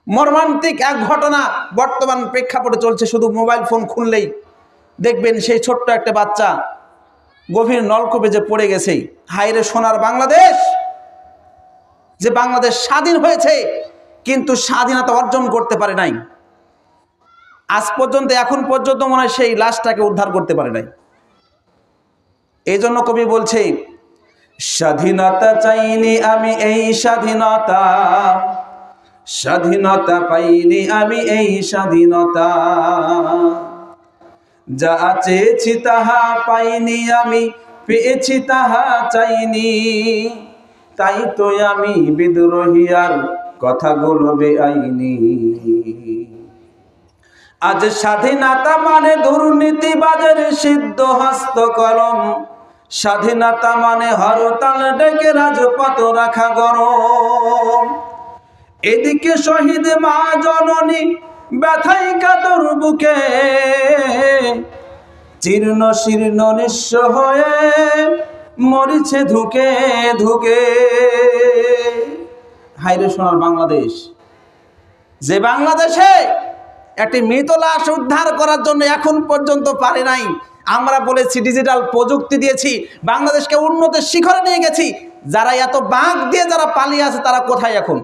মর্মান্তিক এক ঘটনা বর্তমান প্রেক্ষাপটে চলছে। শুধু মোবাইল ফোন খুললেই দেখবেন সেই ছোট্ট একটা বাচ্চা গভীর নলকূপে যে পড়ে গেছে। হায়রে সোনার বাংলাদেশ, যে বাংলাদেশ স্বাধীন হয়েছে কিন্তু স্বাধীনতা অর্জন করতে পারে নাই আজ পর্যন্ত। এখন পর্যন্ত মনে হয় সেই লাশটাকে উদ্ধার করতে পারে নাই। এই জন্য কবি বলছে, স্বাধীনতা চাইনি আমি এই স্বাধীনতা, স্বাধীনতা পাইনি আমি এই স্বাধীনতা, যা চেয়েছি তাহা পাইনি আমি, পেয়েছি তাহা চাইনি, তাই তো আমি বিদ্রোহী আর কথাগুলো বেআইনি। আজ স্বাধীনতা মানে দুর্নীতিবাজের সিদ্ধ হস্ত কলম, স্বাধীনতা মানে হরতাল ডেকে রাজপথ রাখা গরম। এদিকে শহীদ মা জননী ব্যথাই কাতর বুকে, জীর্ণ শীর্ণ নিঃস্ব হয়ে মরিছে ধুকে ধুকে। হায়রে সোনার বাংলাদেশ, যে বাংলাদেশে একটি মৃত লাশ উদ্ধার করার জন্য এখন পর্যন্ত পারে নাই। আমরা বলেছি ডিজিটাল প্রযুক্তি দিয়েছি, বাংলাদেশকে উন্নতির শিখরে নিয়ে গেছি। যারা এত বাঁক দিয়ে যারা পালিয়ে আছে তারা কোথায় এখন?